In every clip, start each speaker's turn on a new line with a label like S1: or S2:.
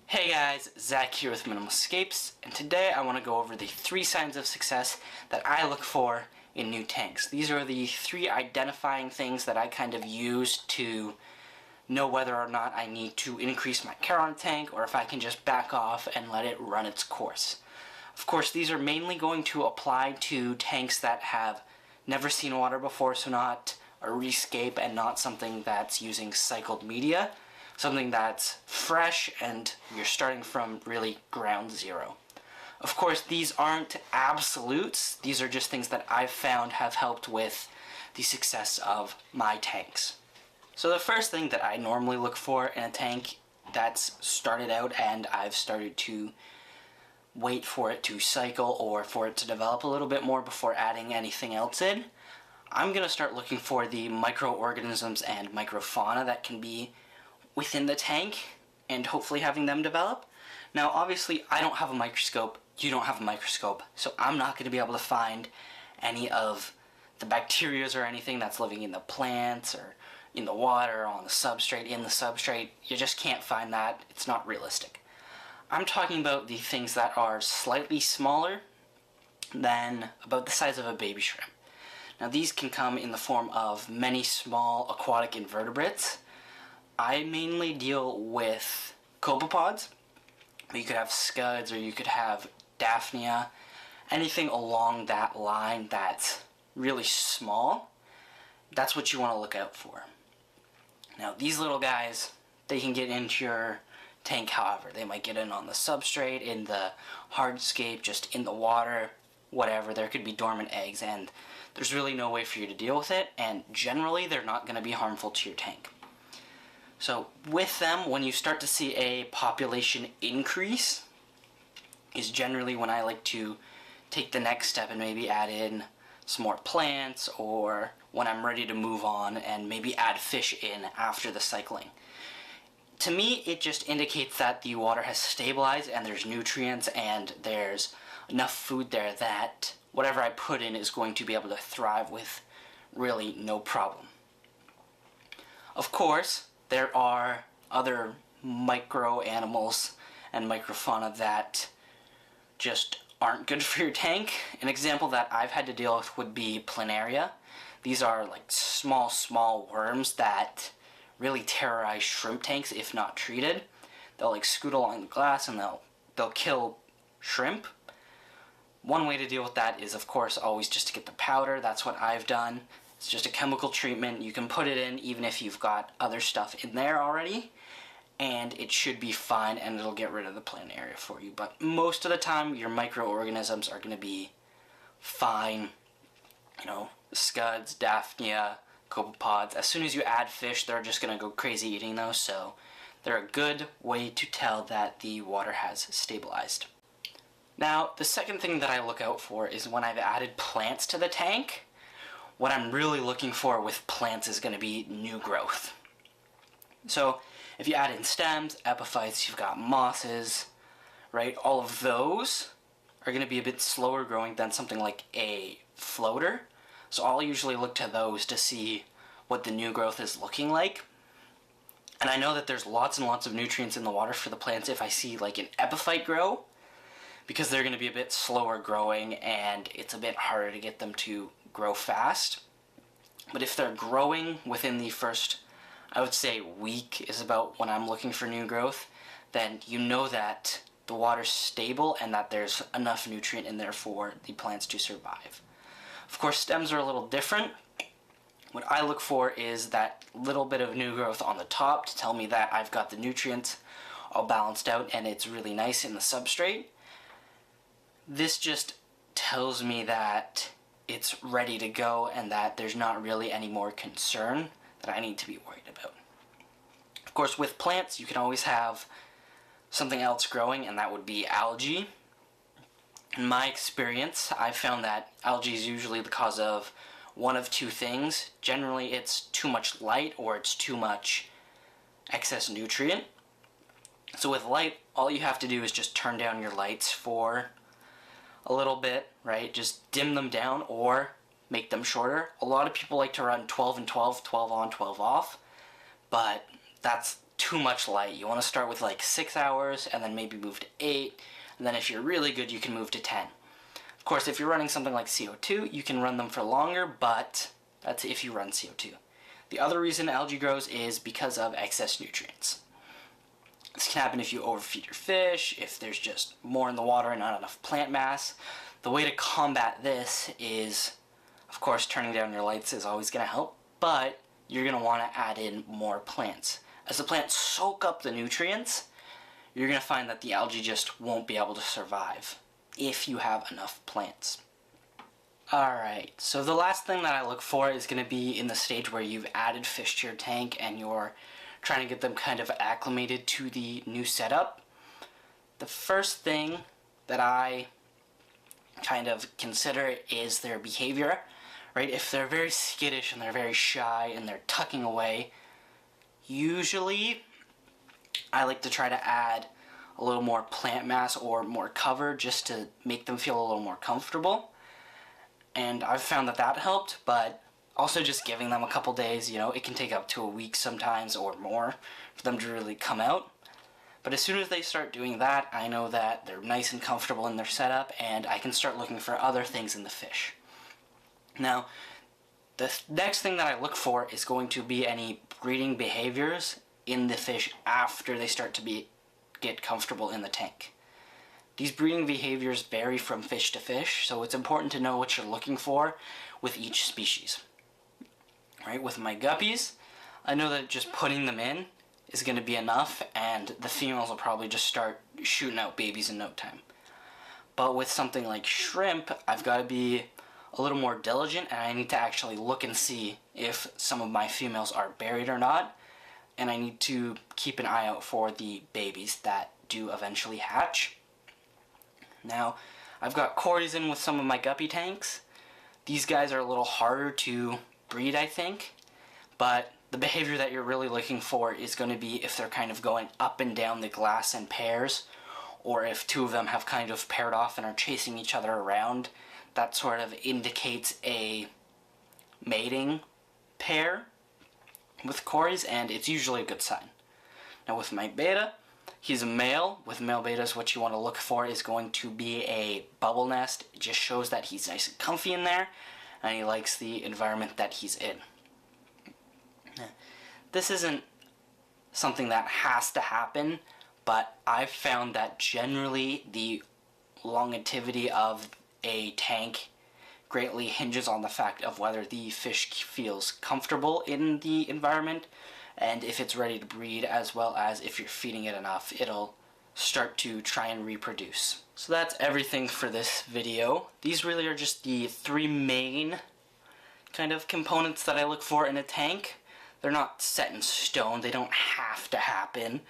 S1: Hey guys, Zach here with Minimal Escapes, and today I want to go over the 3 signs of success that I look for in new tanks. These are the 3 identifying things that I kind of use to know whether or not I need to increase my care on a tank or if I can just back off and let it run its course. Of course, these are mainly going to apply to tanks that have never seen water before, so not a rescape and not something that's using cycled media. Something that's fresh and you're starting from really ground zero. Of course, these aren't absolutes. These are just things that I've found have helped with the success of my tanks. So the first thing that I normally look for in a tank that's started out and I've started to wait for it to cycle or for it to develop a little bit more before adding anything else in, I'm going to start looking for the microorganisms and microfauna that can be within the tank and hopefully having them develop. Now obviously I don't have a microscope, you don't have a microscope, so I'm not going to be able to find any of the bacteria or anything that's living in the plants or in the water or on the substrate, in the substrate. You just can't find that. It's not realistic. I'm talking about the things that are slightly smaller than about the size of a baby shrimp. Now these can come in the form of many small aquatic invertebrates. I mainly deal with copepods. You could have scuds or you could have daphnia, anything along that line that's really small. That's what you want to look out for. Now these little guys, they can get into your tank however. They might get in on the substrate, in the hardscape, just in the water, whatever. There could be dormant eggs and there's really no way for you to deal with it, and generally they're not going to be harmful to your tank. So with them, when you start to see a population increase, is generally when I like to take the next step and maybe add in some more plants, or when I'm ready to move on and maybe add fish in after the cycling. To me, it just indicates that the water has stabilized and there's nutrients and there's enough food there that whatever I put in is going to be able to thrive with really no problem. Of course, there are other micro animals and microfauna that just aren't good for your tank. An example that I've had to deal with would be planaria. These are like small worms that really terrorize shrimp tanks if not treated. They'll like scoot along the glass and they'll kill shrimp. One way to deal with that is, of course, always just to get the powder. That's what I've done. It's just a chemical treatment. You can put it in even if you've got other stuff in there already, and it should be fine and it'll get rid of the planaria for you. But most of the time, your microorganisms are going to be fine. You know, scuds, daphnia, copepods. As soon as you add fish, they're just going to go crazy eating those, so they're a good way to tell that the water has stabilized. Now, the second thing that I look out for is when I've added plants to the tank. What I'm really looking for with plants is going to be new growth. So if you add in stems, epiphytes, you've got mosses, right? All of those are going to be a bit slower growing than something like a floater. So I'll usually look to those to see what the new growth is looking like. And I know that there's lots and lots of nutrients in the water for the plants if I see like an epiphyte grow, because they're going to be a bit slower growing and it's a bit harder to get them to grow fast. But if they're growing within the first, I would say week is about when I'm looking for new growth, then you know that the water's stable and that there's enough nutrient in there for the plants to survive. Of course, stems are a little different. What I look for is that little bit of new growth on the top to tell me that I've got the nutrients all balanced out and it's really nice in the substrate. This just tells me that it's ready to go and that there's not really any more concern that I need to be worried about. Of course, with plants, you can always have something else growing, and that would be algae. In my experience, I've found that algae is usually the cause of one of 2 things. Generally, it's too much light or it's too much excess nutrient. So with light, all you have to do is just turn down your lights for a little bit, right? Just dim them down or make them shorter. A lot of people like to run 12 and 12, 12 on, 12 off, but that's too much light. You want to start with like 6 hours and then maybe move to 8, and then if you're really good you can move to 10. Of course, if you're running something like CO2, you can run them for longer, but that's if you run CO2. The other reason algae grows is because of excess nutrients. This can happen if you overfeed your fish, if there's just more in the water and not enough plant mass. The way to combat this is, of course, turning down your lights is always going to help, but you're going to want to add in more plants. As the plants soak up the nutrients, you're going to find that the algae just won't be able to survive if you have enough plants. Alright, so the last thing that I look for is going to be in the stage where you've added fish to your tank and you're trying to get them kind of acclimated to the new setup. The first thing that I kind of consider is their behavior, right? If they're very skittish and they're very shy and they're tucking away, usually I like to try to add a little more plant mass or more cover just to make them feel a little more comfortable. And I've found that that helped, but also just giving them a couple days, you know, it can take up to a week sometimes or more for them to really come out. But as soon as they start doing that, I know that they're nice and comfortable in their setup, and I can start looking for other things in the fish. Now, the next thing that I look for is going to be any breeding behaviors in the fish after they start to get comfortable in the tank. These breeding behaviors vary from fish to fish, so it's important to know what you're looking for with each species. Right? With my guppies, I know that just putting them in is going to be enough, and the females will probably just start shooting out babies in no time. But with something like shrimp, I've got to be a little more diligent, and I need to actually look and see if some of my females are buried or not, and I need to keep an eye out for the babies that do eventually hatch. Now, I've got cories in with some of my guppy tanks. These guys are a little harder to breed, I think, but the behavior that you're really looking for is going to be if they're kind of going up and down the glass in pairs, or if two of them have kind of paired off and are chasing each other around. That sort of indicates a mating pair with cories, and it's usually a good sign. Now with my beta, he's a male. With male betas, what you want to look for is going to be a bubble nest. It just shows that he's nice and comfy in there, and he likes the environment that he's in. This isn't something that has to happen, but I've found that generally the longevity of a tank greatly hinges on the fact of whether the fish feels comfortable in the environment and if it's ready to breed, as well as if you're feeding it enough, it'll start to try and reproduce. So that's everything for this video. These really are just the three main kind of components that I look for in a tank. They're not set in stone, they don't have to happen,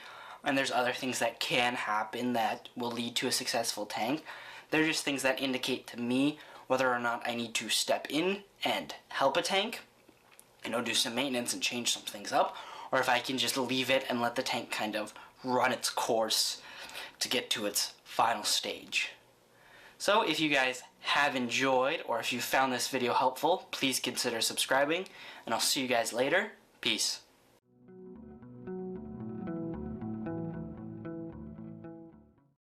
S1: and there's other things that can happen that will lead to a successful tank. They're just things that indicate to me whether or not I need to step in and help a tank, you know, do some maintenance and change some things up, or if I can just leave it and let the tank kind of run its course to get to its final stage. So if you guys have enjoyed, or if you found this video helpful, please consider subscribing, and I'll see you guys later. Peace.